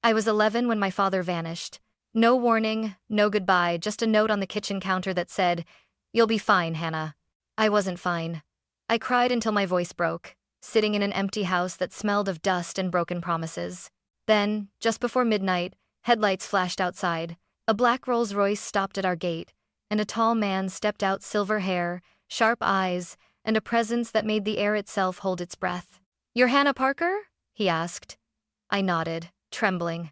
I was 11 when my father vanished. No warning, no goodbye, just a note on the kitchen counter that said, "You'll be fine, Hannah." I wasn't fine. I cried until my voice broke, sitting in an empty house that smelled of dust and broken promises. Then, just before midnight, headlights flashed outside. A black Rolls-Royce stopped at our gate, and a tall man stepped out, silver hair, sharp eyes, and a presence that made the air itself hold its breath. "You're Hannah Parker?" he asked. I nodded, trembling.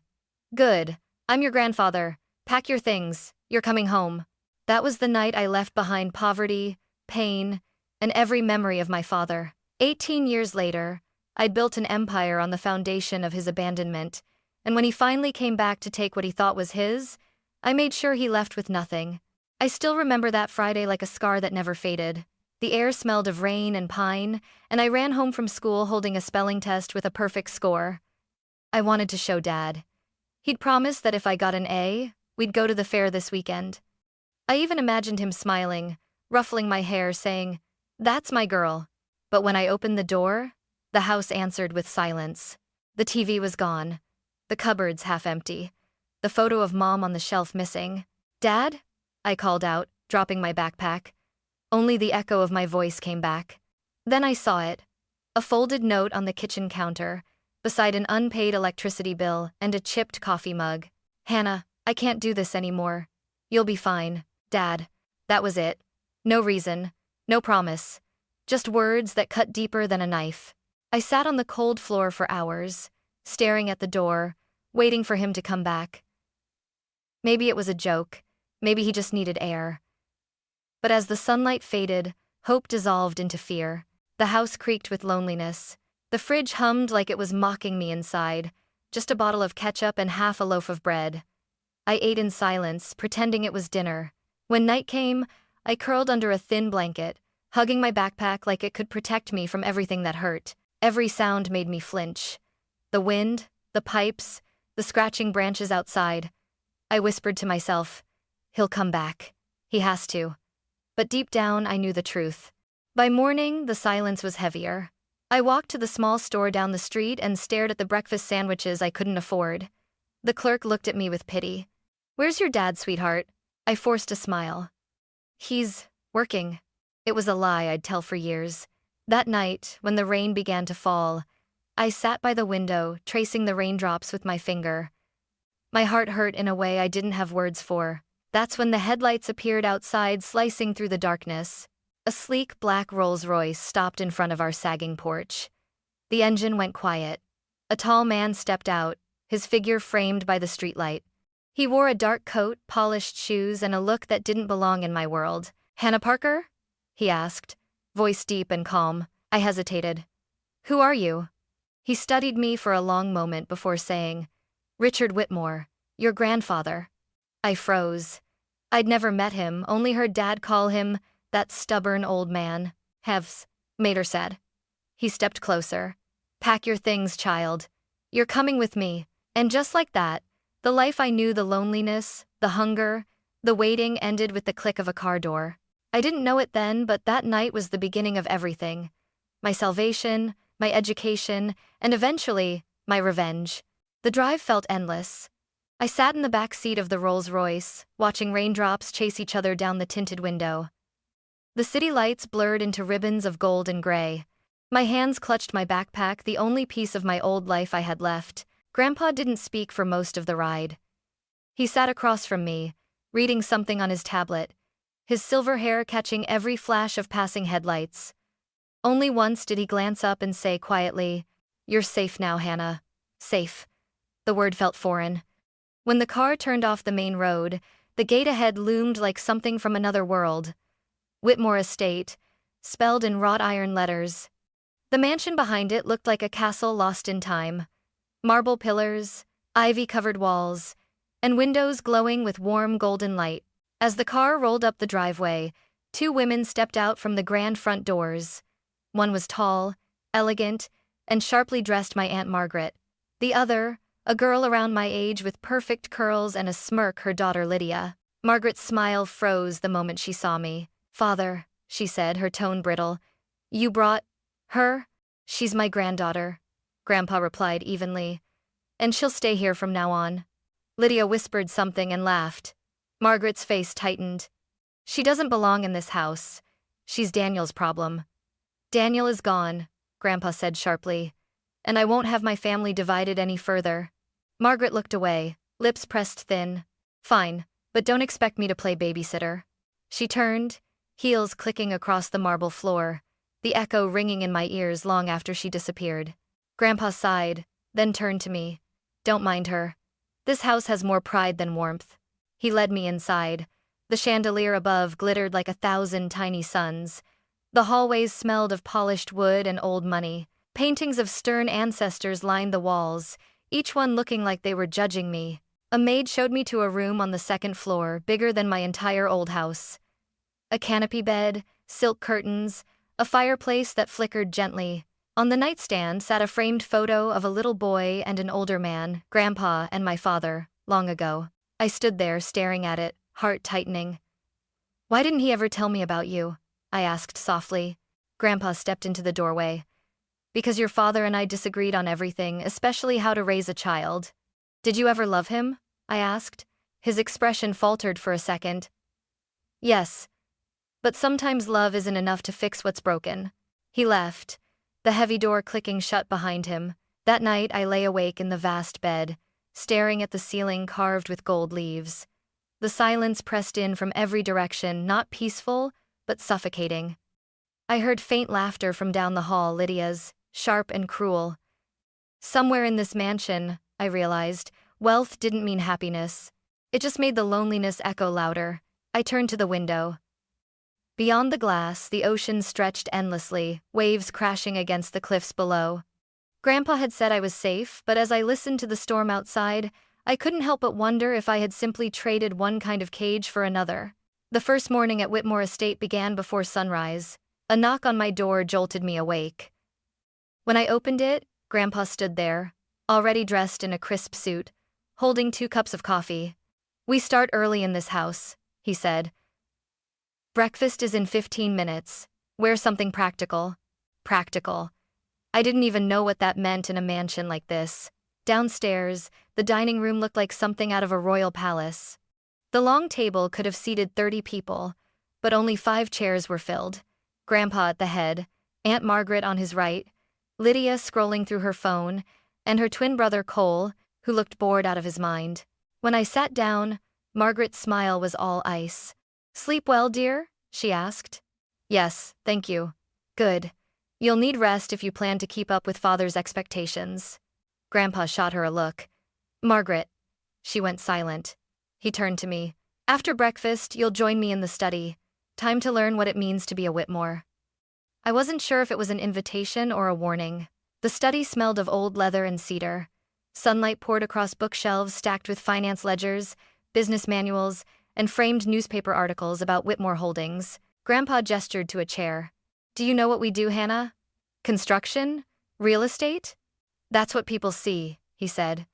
"Good. I'm your grandfather. Pack your things. You're coming home." That was the night I left behind poverty, pain, and every memory of my father. 18 years later, I'd built an empire on the foundation of his abandonment, and when he finally came back to take what he thought was his, I made sure he left with nothing. I still remember that Friday like a scar that never faded. The air smelled of rain and pine, and I ran home from school holding a spelling test with a perfect score. I wanted to show Dad. He'd promised that if I got an A, we'd go to the fair this weekend. I even imagined him smiling, ruffling my hair, saying, "That's my girl." But when I opened the door, the house answered with silence. The TV was gone, the cupboards half empty, the photo of Mom on the shelf missing. "Dad?" I called out, dropping my backpack. Only the echo of my voice came back. Then I saw it, a folded note on the kitchen counter, beside an unpaid electricity bill and a chipped coffee mug. "Hannah, I can't do this anymore. You'll be fine, Dad." That was it. No reason, no promise, just words that cut deeper than a knife. I sat on the cold floor for hours, staring at the door, waiting for him to come back. Maybe it was a joke, maybe he just needed air. But as the sunlight faded, hope dissolved into fear. The house creaked with loneliness. The fridge hummed like it was mocking me inside, just a bottle of ketchup and half a loaf of bread. I ate in silence, pretending it was dinner. When night came, I curled under a thin blanket, hugging my backpack like it could protect me from everything that hurt. Every sound made me flinch. The wind, the pipes, the scratching branches outside. I whispered to myself, "He'll come back. He has to." But deep down, I knew the truth. By morning, the silence was heavier. I walked to the small store down the street and stared at the breakfast sandwiches I couldn't afford. The clerk looked at me with pity. "Where's your dad, sweetheart?" I forced a smile. "He's working." It was a lie I'd tell for years. That night, when the rain began to fall, I sat by the window, tracing the raindrops with my finger. My heart hurt in a way I didn't have words for. That's when the headlights appeared outside, slicing through the darkness. A sleek black Rolls-Royce stopped in front of our sagging porch. The engine went quiet. A tall man stepped out, his figure framed by the streetlight. He wore a dark coat, polished shoes, and a look that didn't belong in my world. "Hannah Parker?" he asked, voice deep and calm. I hesitated. "Who are you?" He studied me for a long moment before saying, "Richard Whitmore, your grandfather." I froze. I'd never met him, only heard Dad call him that stubborn old man. "Hevs," Mater said. He stepped closer. "Pack your things, child. You're coming with me." And just like that, the life I knew, the loneliness, the hunger, the waiting ended with the click of a car door. I didn't know it then, but that night was the beginning of everything. My salvation, my education, and eventually, my revenge. The drive felt endless. I sat in the back seat of the Rolls-Royce, watching raindrops chase each other down the tinted window. The city lights blurred into ribbons of gold and gray. My hands clutched my backpack, the only piece of my old life I had left. Grandpa didn't speak for most of the ride. He sat across from me, reading something on his tablet, his silver hair catching every flash of passing headlights. Only once did he glance up and say quietly, "You're safe now, Hannah." Safe. The word felt foreign. When the car turned off the main road, the gate ahead loomed like something from another world. Whitmore Estate, spelled in wrought iron letters. The mansion behind it looked like a castle lost in time. Marble pillars, ivy-covered walls, and windows glowing with warm golden light. As the car rolled up the driveway, two women stepped out from the grand front doors. One was tall, elegant, and sharply dressed, my Aunt Margaret. The other, a girl around my age with perfect curls and a smirk, her daughter Lydia. Margaret's smile froze the moment she saw me. "Father," she said, her tone brittle. "You brought her?" "She's my granddaughter," Grandpa replied evenly. And she'll stay here from now on. Lydia whispered something and laughed. Margaret's face tightened. She doesn't belong in this house. She's Daniel's problem. Daniel is gone, Grandpa said sharply. And I won't have my family divided any further. Margaret looked away, lips pressed thin. Fine, but don't expect me to play babysitter. She turned, heels clicking across the marble floor, the echo ringing in my ears long after she disappeared. Grandpa sighed, then turned to me. Don't mind her. This house has more pride than warmth. He led me inside. The chandelier above glittered like 1,000 tiny suns. The hallways smelled of polished wood and old money. Paintings of stern ancestors lined the walls, each one looking like they were judging me. A maid showed me to a room on the second floor, bigger than my entire old house. A canopy bed, silk curtains, a fireplace that flickered gently. On the nightstand sat a framed photo of a little boy and an older man, Grandpa and my father, long ago. I stood there staring at it, heart tightening. Why didn't he ever tell me about you? I asked softly. Grandpa stepped into the doorway. Because your father and I disagreed on everything, especially how to raise a child. Did you ever love him? I asked. His expression faltered for a second. Yes. But sometimes love isn't enough to fix what's broken. He left, the heavy door clicking shut behind him. That night I lay awake in the vast bed, staring at the ceiling carved with gold leaves. The silence pressed in from every direction, not peaceful, but suffocating. I heard faint laughter from down the hall, Lydia's, sharp and cruel. Somewhere in this mansion, I realized, wealth didn't mean happiness. It just made the loneliness echo louder. I turned to the window. Beyond the glass, the ocean stretched endlessly, waves crashing against the cliffs below. Grandpa had said I was safe, but as I listened to the storm outside, I couldn't help but wonder if I had simply traded one kind of cage for another. The first morning at Whitmore Estate began before sunrise. A knock on my door jolted me awake. When I opened it, Grandpa stood there, already dressed in a crisp suit, holding 2 cups of coffee. We start early in this house, he said. Breakfast is in 15 minutes. Wear something practical. Practical. I didn't even know what that meant in a mansion like this. Downstairs, the dining room looked like something out of a royal palace. The long table could have seated 30 people, but only 5 chairs were filled. Grandpa at the head, Aunt Margaret on his right, Lydia scrolling through her phone, and her twin brother Cole, who looked bored out of his mind. When I sat down, Margaret's smile was all ice. Sleep well, dear? She asked. Yes, thank you. Good. You'll need rest if you plan to keep up with Father's expectations. Grandpa shot her a look. Margaret. She went silent. He turned to me. After breakfast, you'll join me in the study. Time to learn what it means to be a Whitmore. I wasn't sure if it was an invitation or a warning. The study smelled of old leather and cedar. Sunlight poured across bookshelves stacked with finance ledgers, business manuals, and framed newspaper articles about Whitmore Holdings. Grandpa gestured to a chair. Do you know what we do, Hannah? Construction? Real estate? That's what people see, he said.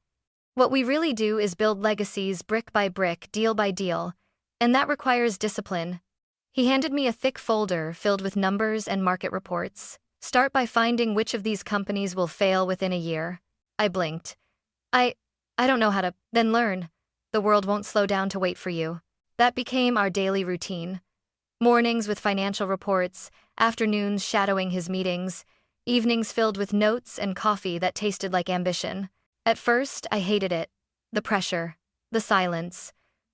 What we really do is build legacies brick by brick, deal by deal, and that requires discipline. He handed me a thick folder filled with numbers and market reports. Start by finding which of these companies will fail within a year. I blinked. I don't know how to. Then learn. The world won't slow down to wait for you. That became our daily routine. Mornings with financial reports, afternoons shadowing his meetings, evenings filled with notes and coffee that tasted like ambition. At first, I hated it. The pressure, the silence,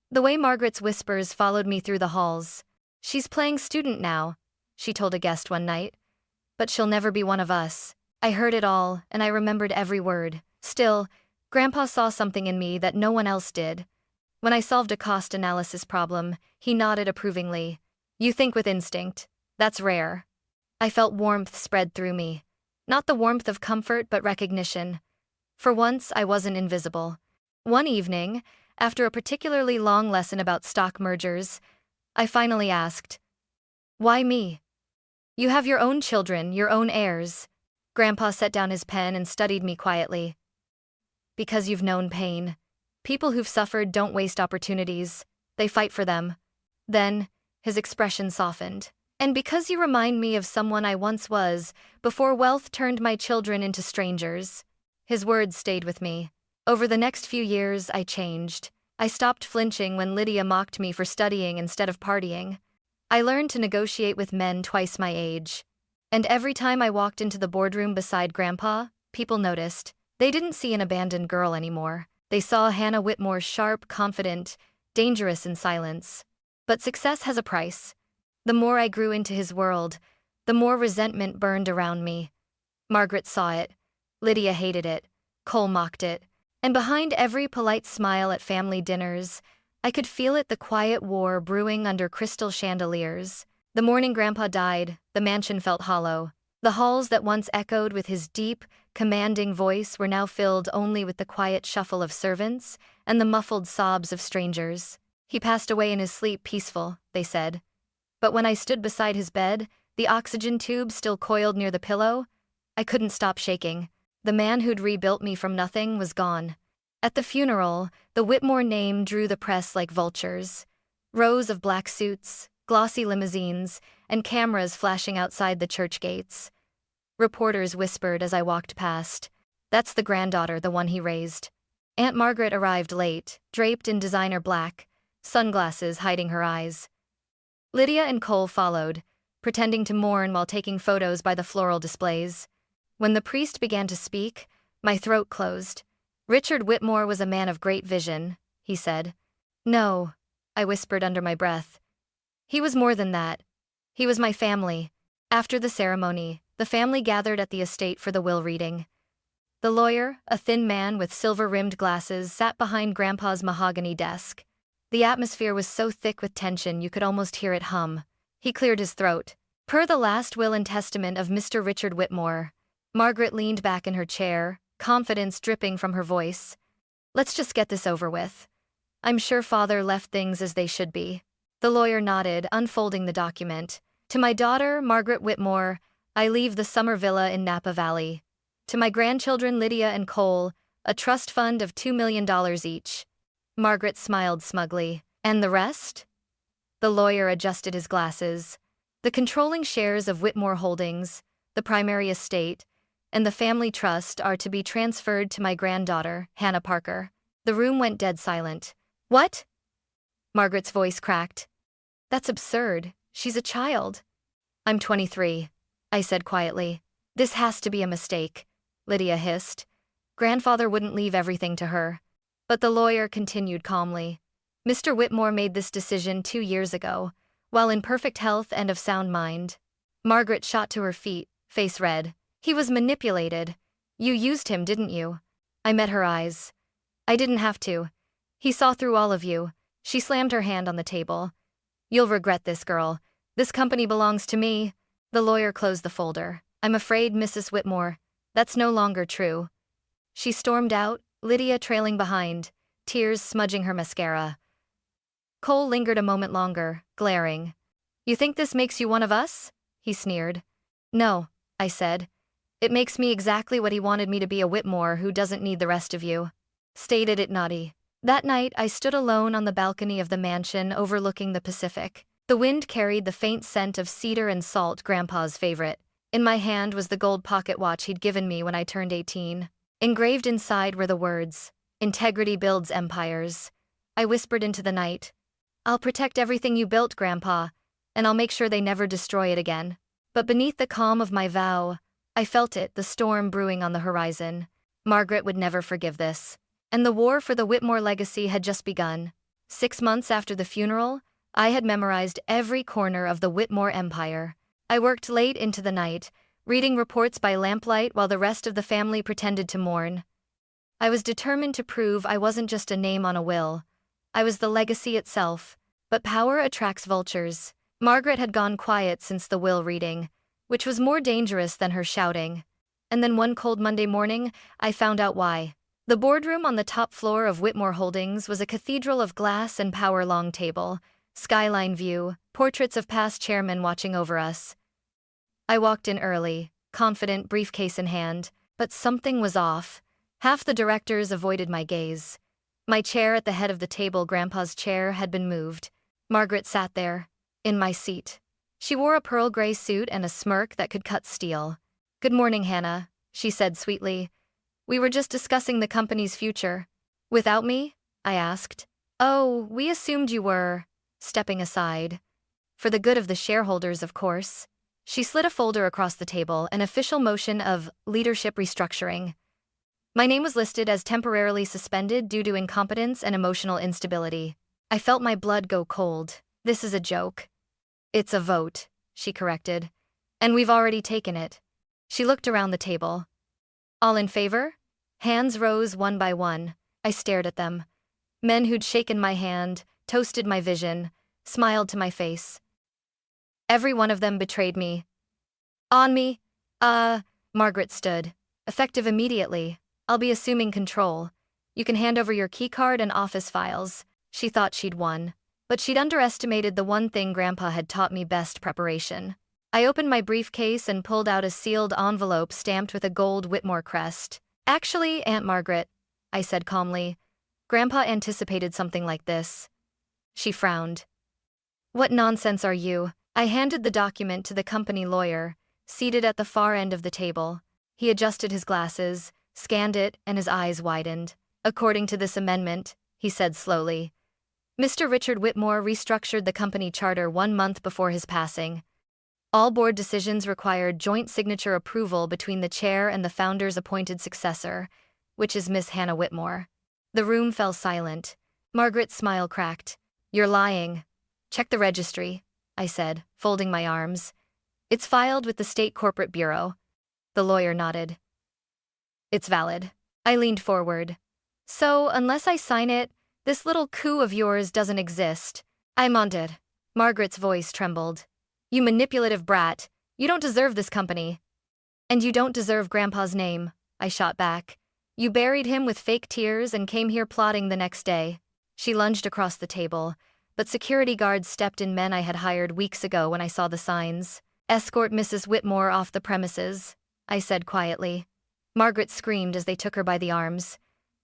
the way Margaret's whispers followed me through the halls. She's playing student now, she told a guest one night. But she'll never be one of us. I heard it all, and I remembered every word. Still, Grandpa saw something in me that no one else did. When I solved a cost analysis problem, he nodded approvingly. You think with instinct. That's rare. I felt warmth spread through me. Not the warmth of comfort, but recognition. For once, I wasn't invisible. One evening, after a particularly long lesson about stock mergers, I finally asked, why me? You have your own children, your own heirs. Grandpa set down his pen and studied me quietly. Because you've known pain. People who've suffered don't waste opportunities. They fight for them. Then, his expression softened. And because you remind me of someone I once was, before wealth turned my children into strangers. His words stayed with me. Over the next few years, I changed. I stopped flinching when Lydia mocked me for studying instead of partying. I learned to negotiate with men twice my age. And every time I walked into the boardroom beside Grandpa, people noticed. They didn't see an abandoned girl anymore. They saw Hannah Whitmore sharp, confident, dangerous in silence. But success has a price. The more I grew into his world, the more resentment burned around me. Margaret saw it. Lydia hated it. Cole mocked it. And behind every polite smile at family dinners, I could feel it, the quiet war brewing under crystal chandeliers. The morning Grandpa died, the mansion felt hollow. The halls that once echoed with his deep, commanding voice were now filled only with the quiet shuffle of servants and the muffled sobs of strangers. He passed away in his sleep peaceful, they said. But when I stood beside his bed, the oxygen tube still coiled near the pillow, I couldn't stop shaking. The man who'd rebuilt me from nothing was gone. At the funeral, the Whitmore name drew the press like vultures. Rows of black suits, glossy limousines, and cameras flashing outside the church gates. Reporters whispered as I walked past. That's the granddaughter, the one he raised. Aunt Margaret arrived late, draped in designer black, sunglasses hiding her eyes. Lydia and Cole followed, pretending to mourn while taking photos by the floral displays. When the priest began to speak, my throat closed. Richard Whitmore was a man of great vision, he said. No, I whispered under my breath. He was more than that. He was my family. After the ceremony, the family gathered at the estate for the will reading. The lawyer, a thin man with silver-rimmed glasses, sat behind Grandpa's mahogany desk. The atmosphere was so thick with tension you could almost hear it hum. He cleared his throat. Per the last will and testament of Mr. Richard Whitmore. Margaret leaned back in her chair, confidence dripping from her voice. Let's just get this over with. I'm sure Father left things as they should be. The lawyer nodded, unfolding the document. To my daughter, Margaret Whitmore, I leave the summer villa in Napa Valley. To my grandchildren Lydia and Cole, a trust fund of $2 million each. Margaret smiled smugly. And the rest? The lawyer adjusted his glasses. The controlling shares of Whitmore Holdings, the primary estate, and the family trust are to be transferred to my granddaughter, Hannah Parker. The room went dead silent. What? Margaret's voice cracked. That's absurd. She's a child. I'm 23, I said quietly. This has to be a mistake, Lydia hissed. Grandfather wouldn't leave everything to her. But the lawyer continued calmly. Mr. Whitmore made this decision 2 years ago, while in perfect health and of sound mind. Margaret shot to her feet, face red. He was manipulated. You used him, didn't you? I met her eyes. I didn't have to. He saw through all of you. She slammed her hand on the table. You'll regret this, girl. This company belongs to me. The lawyer closed the folder. I'm afraid, Mrs. Whitmore, that's no longer true. She stormed out, Lydia trailing behind, tears smudging her mascara. Cole lingered a moment longer, glaring. You think this makes you one of us? He sneered. No, I said. It makes me exactly what he wanted me to be, a Whitmore who doesn't need the rest of you. Stated it naughty. That night, I stood alone on the balcony of the mansion overlooking the Pacific. The wind carried the faint scent of cedar and salt, Grandpa's favorite. In my hand was the gold pocket watch he'd given me when I turned 18. Engraved inside were the words, "Integrity builds empires." I whispered into the night. I'll protect everything you built, Grandpa, and I'll make sure they never destroy it again. But beneath the calm of my vow, I felt it, the storm brewing on the horizon. Margaret would never forgive this. And the war for the Whitmore legacy had just begun. 6 months after the funeral, I had memorized every corner of the Whitmore empire. I worked late into the night, reading reports by lamplight while the rest of the family pretended to mourn. I was determined to prove I wasn't just a name on a will. I was the legacy itself. But power attracts vultures. Margaret had gone quiet since the will reading, which was more dangerous than her shouting. And then one cold Monday morning, I found out why. The boardroom on the top floor of Whitmore Holdings was a cathedral of glass and power long table, skyline view, portraits of past chairmen watching over us. I walked in early, confident, briefcase in hand, but something was off. Half the directors avoided my gaze. My chair at the head of the table, Grandpa's chair, had been moved. Margaret sat there, in my seat. She wore a pearl gray suit and a smirk that could cut steel. Good morning, Hannah, she said sweetly. We were just discussing the company's future. Without me? I asked. Oh, we assumed you were. Stepping aside. For the good of the shareholders, of course. She slid a folder across the table, an official motion of leadership restructuring. My name was listed as temporarily suspended due to incompetence and emotional instability. I felt my blood go cold. This is a joke. It's a vote, she corrected. And we've already taken it. She looked around the table. All in favor? Hands rose one by one. I stared at them. Men who'd shaken my hand, toasted my vision, smiled to my face. Every one of them betrayed me. On me? Margaret stood. Effective immediately. I'll be assuming control. You can hand over your keycard and office files. She thought she'd won. But she'd underestimated the one thing Grandpa had taught me best: preparation. I opened my briefcase and pulled out a sealed envelope stamped with a gold Whitmore crest. Actually, Aunt Margaret, I said calmly, Grandpa anticipated something like this. She frowned. What nonsense are you? I handed the document to the company lawyer, seated at the far end of the table. He adjusted his glasses, scanned it, and his eyes widened. According to this amendment, he said slowly, Mr. Richard Whitmore restructured the company charter 1 month before his passing. All board decisions required joint signature approval between the chair and the founder's appointed successor, which is Miss Hannah Whitmore. The room fell silent. Margaret's smile cracked. You're lying. Check the registry, I said, folding my arms. It's filed with the State Corporate Bureau. The lawyer nodded. It's valid. I leaned forward. So, unless I sign it, this little coup of yours doesn't exist. I'm on it. Margaret's voice trembled. You manipulative brat. You don't deserve this company. And you don't deserve Grandpa's name, I shot back. You buried him with fake tears and came here plotting the next day. She lunged across the table, but security guards stepped in, men I had hired weeks ago when I saw the signs. Escort Mrs. Whitmore off the premises, I said quietly. Margaret screamed as they took her by the arms.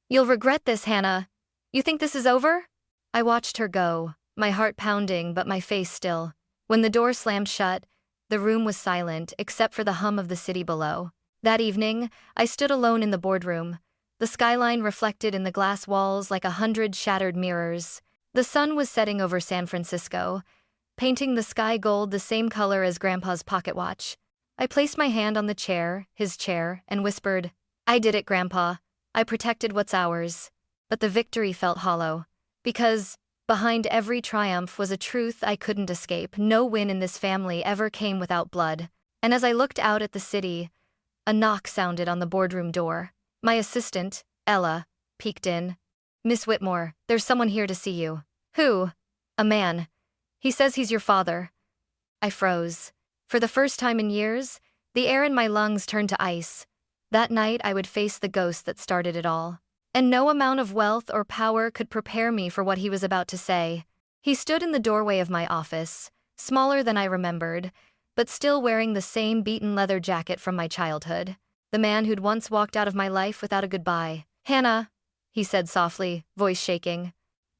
You'll regret this, Hannah. You think this is over? I watched her go, my heart pounding but my face still. When the door slammed shut, the room was silent except for the hum of the city below. That evening, I stood alone in the boardroom, the skyline reflected in the glass walls like 100 shattered mirrors. The sun was setting over San Francisco, painting the sky gold, the same color as Grandpa's pocket watch. I placed my hand on the chair, his chair, and whispered, I did it, Grandpa. I protected what's ours. But the victory felt hollow. Because behind every triumph was a truth I couldn't escape. No win in this family ever came without blood. And as I looked out at the city, a knock sounded on the boardroom door. My assistant, Ella, peeked in. Miss Whitmore, there's someone here to see you. Who? A man. He says he's your father. I froze. For the first time in years, the air in my lungs turned to ice. That night I would face the ghost that started it all. And no amount of wealth or power could prepare me for what he was about to say. He stood in the doorway of my office, smaller than I remembered, but still wearing the same beaten leather jacket from my childhood. The man who'd once walked out of my life without a goodbye. Hannah, he said softly, voice shaking.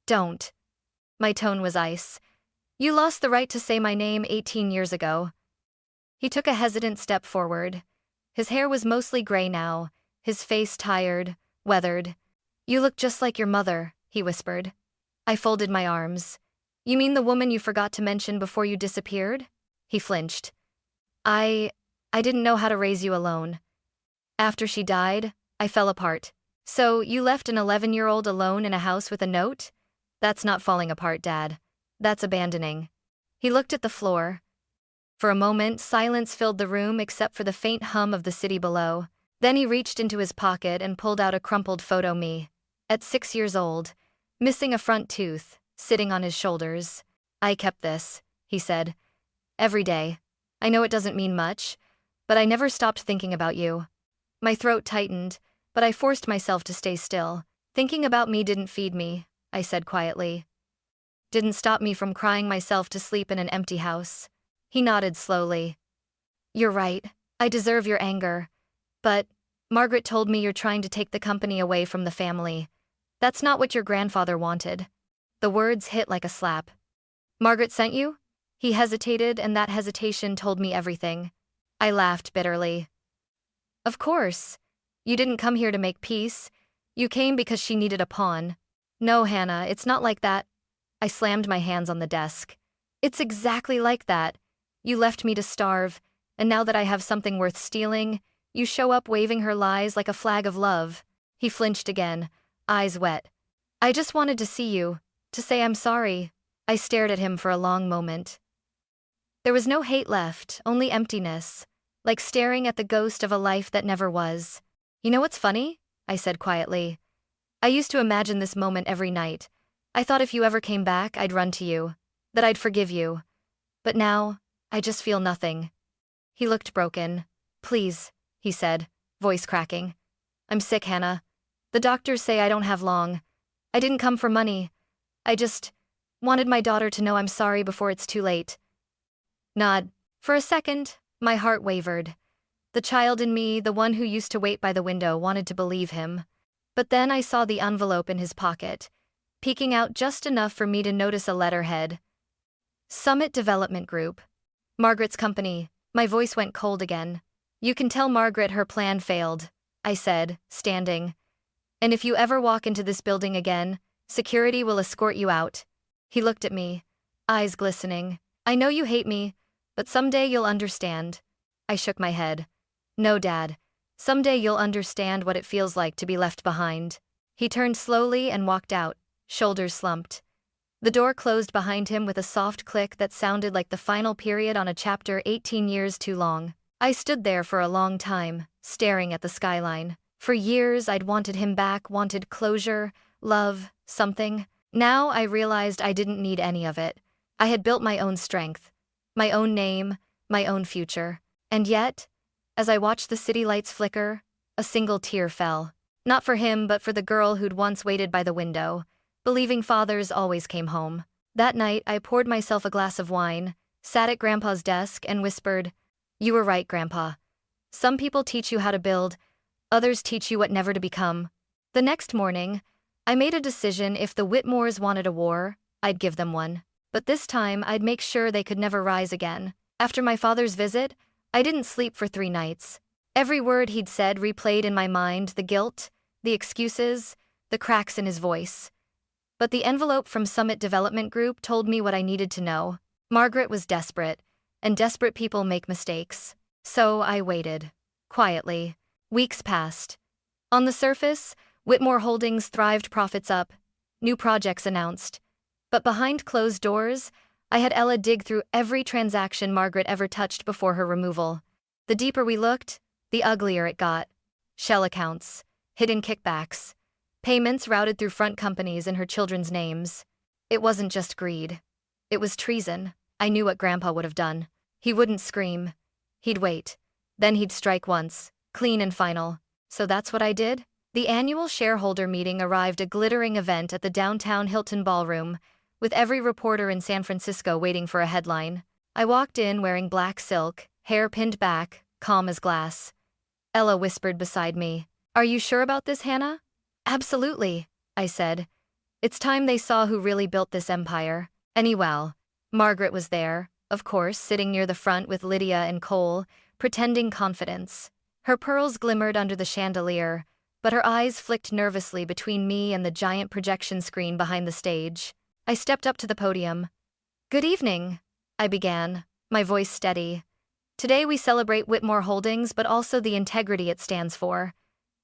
Don't. My tone was ice. You lost the right to say my name 18 years ago. He took a hesitant step forward. His hair was mostly gray now, his face tired, weathered. You look just like your mother, he whispered. I folded my arms. You mean the woman you forgot to mention before you disappeared? He flinched. I didn't know how to raise you alone. After she died, I fell apart. So you left an 11-year-old alone in a house with a note? That's not falling apart, Dad. That's abandoning. He looked at the floor. For a moment, silence filled the room except for the faint hum of the city below. Then he reached into his pocket and pulled out a crumpled photo me. At 6 years old, missing a front tooth, sitting on his shoulders. I kept this, he said. Every day. I know it doesn't mean much, but I never stopped thinking about you. My throat tightened, but I forced myself to stay still. Thinking about me didn't feed me, I said quietly. Didn't stop me from crying myself to sleep in an empty house. He nodded slowly. You're right. I deserve your anger. But Margaret told me you're trying to take the company away from the family. That's not what your grandfather wanted. The words hit like a slap. Margaret sent you? He hesitated, and that hesitation told me everything. I laughed bitterly. Of course. You didn't come here to make peace. You came because she needed a pawn. No, Hannah, it's not like that. I slammed my hands on the desk. It's exactly like that. You left me to starve, and now that I have something worth stealing, you show up waving her lies like a flag of love. He flinched again, eyes wet. I just wanted to see you, to say I'm sorry. I stared at him for a long moment. There was no hate left, only emptiness, like staring at the ghost of a life that never was. You know what's funny? I said quietly. I used to imagine this moment every night. I thought if you ever came back, I'd run to you, that I'd forgive you. But now, I just feel nothing. He looked broken. Please, he said, voice cracking. I'm sick, Hannah. The doctors say I don't have long. I didn't come for money. I just wanted my daughter to know I'm sorry before it's too late. Nod. For a second, my heart wavered. The child in me, the one who used to wait by the window, wanted to believe him. But then I saw the envelope in his pocket, peeking out just enough for me to notice a letterhead. Summit Development Group. Margaret's company. My voice went cold again. You can tell Margaret her plan failed, I said, standing. And if you ever walk into this building again, security will escort you out. He looked at me, eyes glistening. I know you hate me, but someday you'll understand. I shook my head. No, Dad. Someday you'll understand what it feels like to be left behind. He turned slowly and walked out, shoulders slumped. The door closed behind him with a soft click that sounded like the final period on a chapter 18 years too long. I stood there for a long time, staring at the skyline. For years I'd wanted him back, wanted closure, love, something. Now I realized I didn't need any of it. I had built my own strength, my own name, my own future. And yet, as I watched the city lights flicker, a single tear fell. Not for him, but for the girl who'd once waited by the window, believing fathers always came home. That night, I poured myself a glass of wine, sat at Grandpa's desk, and whispered, "You were right, Grandpa. Some people teach you how to build, others teach you what never to become." The next morning, I made a decision: if the Whitmores wanted a war, I'd give them one. But this time, I'd make sure they could never rise again. After my father's visit, I didn't sleep for 3 nights. Every word he'd said replayed in my mind: the guilt, the excuses, the cracks in his voice. But the envelope from Summit Development Group told me what I needed to know. Margaret was desperate, and desperate people make mistakes. So I waited. Quietly. Weeks passed. On the surface, Whitmore Holdings thrived, profits up, new projects announced. But behind closed doors, I had Ella dig through every transaction Margaret ever touched before her removal. The deeper we looked, the uglier it got. Shell accounts, hidden kickbacks, payments routed through front companies in her children's names. It wasn't just greed. It was treason. I knew what Grandpa would have done. He wouldn't scream. He'd wait. Then he'd strike once, clean and final. So that's what I did? The annual shareholder meeting arrived, a glittering event at the downtown Hilton Ballroom, with every reporter in San Francisco waiting for a headline. I walked in wearing black silk, hair pinned back, calm as glass. Ella whispered beside me. "Are you sure about this, Hannah?" "Absolutely," I said. "It's time they saw who really built this empire." Anyway, Margaret was there, of course, sitting near the front with Lydia and Cole, pretending confidence. Her pearls glimmered under the chandelier, but her eyes flicked nervously between me and the giant projection screen behind the stage. I stepped up to the podium. "Good evening," I began, my voice steady. "Today we celebrate Whitmore Holdings, but also the integrity it stands for.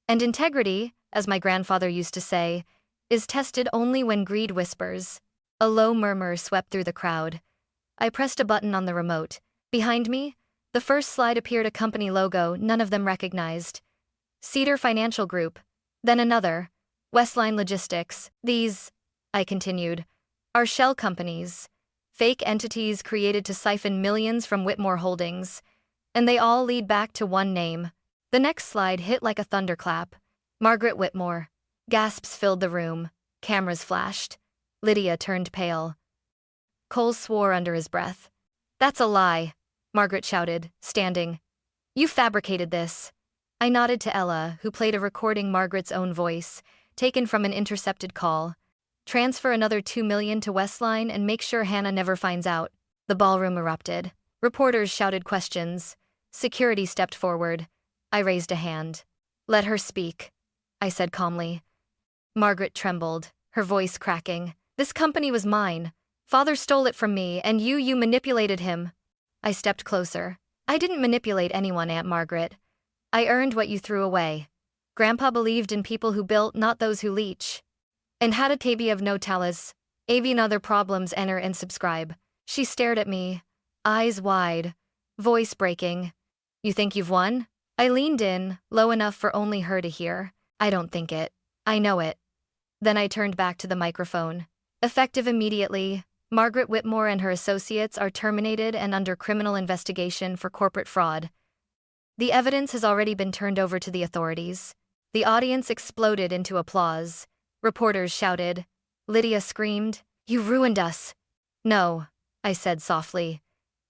And integrity, as my grandfather used to say, is tested only when greed whispers." A low murmur swept through the crowd. I pressed a button on the remote. Behind me, the first slide appeared, a company logo none of them recognized. Cedar Financial Group. Then another. Westline Logistics. "These," I continued, "are shell companies. Fake entities created to siphon millions from Whitmore Holdings. And they all lead back to one name." The next slide hit like a thunderclap. Margaret Whitmore. Gasps filled the room. Cameras flashed. Lydia turned pale. Cole swore under his breath. "That's a lie," Margaret shouted, standing. "You fabricated this." I nodded to Ella, who played a recording, Margaret's own voice, taken from an intercepted call. "Transfer another $2 million to Westline and make sure Hannah never finds out." The ballroom erupted. Reporters shouted questions. Security stepped forward. I raised a hand. Let her speak, I said calmly. Margaret trembled, her voice cracking. This company was mine. Father stole it from me, and you manipulated him. I stepped closer. I didn't manipulate anyone, Aunt Margaret. I earned what you threw away. Grandpa believed in people who built, not those who leech. And had a tabi of no talas. Avian other problems enter and subscribe. She stared at me, eyes wide, voice breaking. You think you've won? I leaned in, low enough for only her to hear. I don't think it. I know it. Then I turned back to the microphone. Effective immediately, Margaret Whitmore and her associates are terminated and under criminal investigation for corporate fraud. The evidence has already been turned over to the authorities. The audience exploded into applause. Reporters shouted. Lydia screamed, "You ruined us." No, I said softly.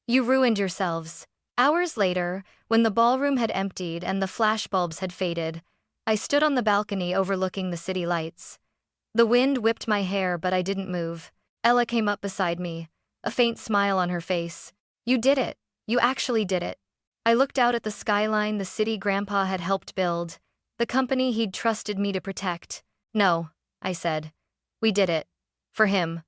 You ruined yourselves. Hours later, when the ballroom had emptied and the flashbulbs had faded, I stood on the balcony overlooking the city lights. The wind whipped my hair, but I didn't move. Ella came up beside me, a faint smile on her face. You did it. You actually did it. I looked out at the skyline the city Grandpa had helped build, the company he'd trusted me to protect. No, I said. We did it. For him.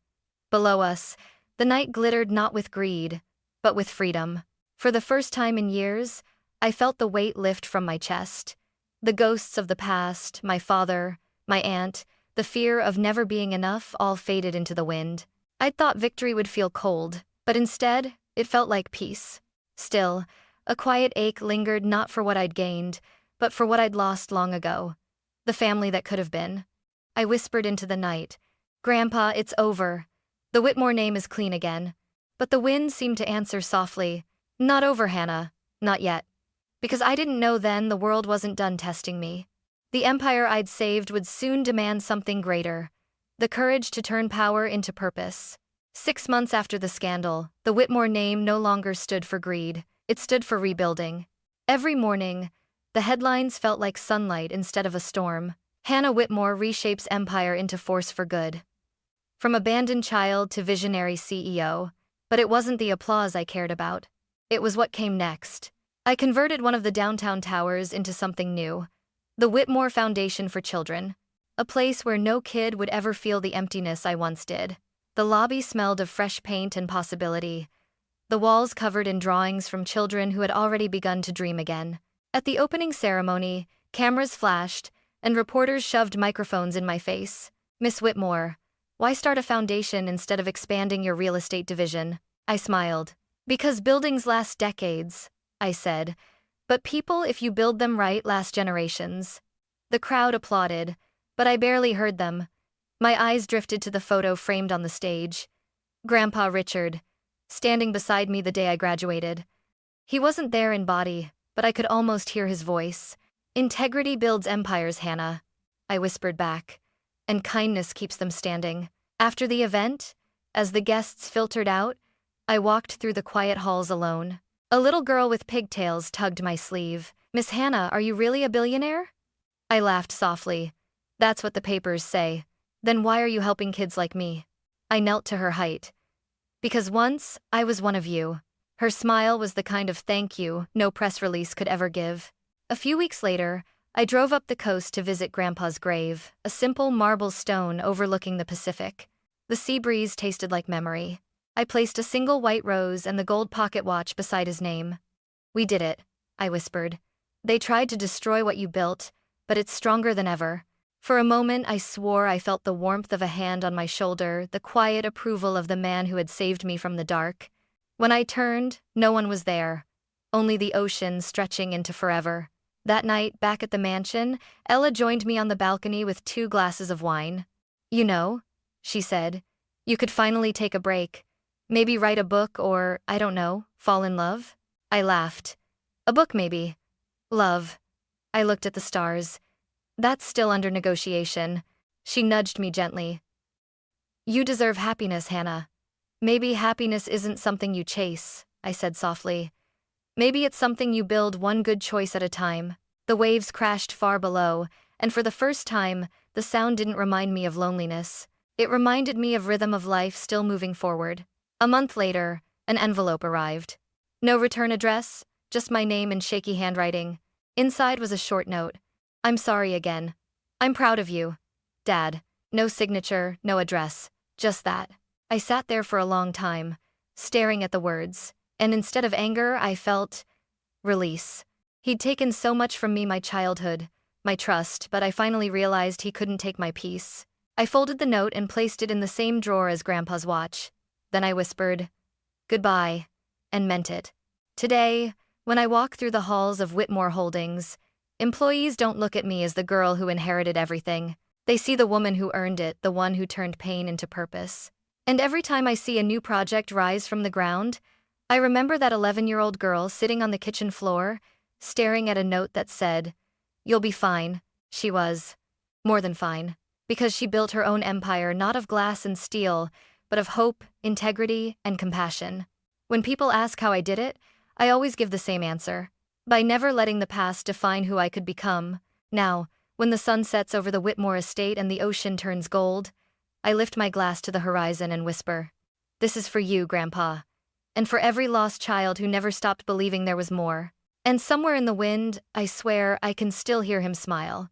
Below us, the night glittered not with greed, but with freedom. For the first time in years, I felt the weight lift from my chest. The ghosts of the past, my father, my aunt, the fear of never being enough all faded into the wind. I'd thought victory would feel cold, but instead, it felt like peace. Still, a quiet ache lingered not for what I'd gained, but for what I'd lost long ago. The family that could have been. I whispered into the night, Grandpa, it's over. The Whitmore name is clean again. But the wind seemed to answer softly, not over, Hannah, not yet. Because I didn't know then the world wasn't done testing me. The empire I'd saved would soon demand something greater. The courage to turn power into purpose. 6 months after the scandal, the Whitmore name no longer stood for greed. It stood for rebuilding. Every morning, the headlines felt like sunlight instead of a storm. Hannah Whitmore reshapes empire into force for good. From abandoned child to visionary CEO. But it wasn't the applause I cared about. It was what came next. I converted one of the downtown towers into something new. The Whitmore Foundation for Children. A place where no kid would ever feel the emptiness I once did. The lobby smelled of fresh paint and possibility. The walls covered in drawings from children who had already begun to dream again. At the opening ceremony, cameras flashed, and reporters shoved microphones in my face. Miss Whitmore, why start a foundation instead of expanding your real estate division? I smiled. Because buildings last decades, I said. But people, if you build them right, last generations. The crowd applauded, but I barely heard them. My eyes drifted to the photo framed on the stage. Grandpa Richard, standing beside me the day I graduated. He wasn't there in body, but I could almost hear his voice. Integrity builds empires, Hannah, I whispered back. And kindness keeps them standing. After the event, as the guests filtered out, I walked through the quiet halls alone. A little girl with pigtails tugged my sleeve. Miss Hannah, are you really a billionaire? I laughed softly. That's what the papers say. Then why are you helping kids like me? I knelt to her height. Because once, I was one of you. Her smile was the kind of thank you no press release could ever give. A few weeks later, I drove up the coast to visit Grandpa's grave, a simple marble stone overlooking the Pacific. The sea breeze tasted like memory. I placed a single white rose and the gold pocket watch beside his name. We did it, I whispered. They tried to destroy what you built, but it's stronger than ever. For a moment I swore I felt the warmth of a hand on my shoulder, the quiet approval of the man who had saved me from the dark. When I turned, no one was there. Only the ocean stretching into forever. That night, back at the mansion, Ella joined me on the balcony with 2 glasses of wine. You know, she said, you could finally take a break. Maybe write a book or, I don't know, fall in love? I laughed. A book maybe. Love. I looked at the stars. That's still under negotiation. She nudged me gently. You deserve happiness, Hannah. Maybe happiness isn't something you chase, I said softly. Maybe it's something you build one good choice at a time. The waves crashed far below, and for the first time, the sound didn't remind me of loneliness. It reminded me of rhythm of life still moving forward. A month later, an envelope arrived. No return address, just my name in shaky handwriting. Inside was a short note. I'm sorry again. I'm proud of you. Dad. No signature, no address. Just that. I sat there for a long time, staring at the words, and instead of anger, I felt release. He'd taken so much from me, my childhood, my trust, but I finally realized he couldn't take my peace. I folded the note and placed it in the same drawer as Grandpa's watch. Then I whispered, "Goodbye," and meant it. Today, when I walk through the halls of Whitmore Holdings, employees don't look at me as the girl who inherited everything. They see the woman who earned it, the one who turned pain into purpose. And every time I see a new project rise from the ground, I remember that 11-year-old girl sitting on the kitchen floor, staring at a note that said, "You'll be fine." She was more than fine, because she built her own empire not of glass and steel, but of hope, integrity, and compassion. When people ask how I did it, I always give the same answer: by never letting the past define who I could become. Now, when the sun sets over the Whitmore estate and the ocean turns gold, I lift my glass to the horizon and whisper, "This is for you, Grandpa, and for every lost child who never stopped believing there was more." And somewhere in the wind, I swear I can still hear him smile.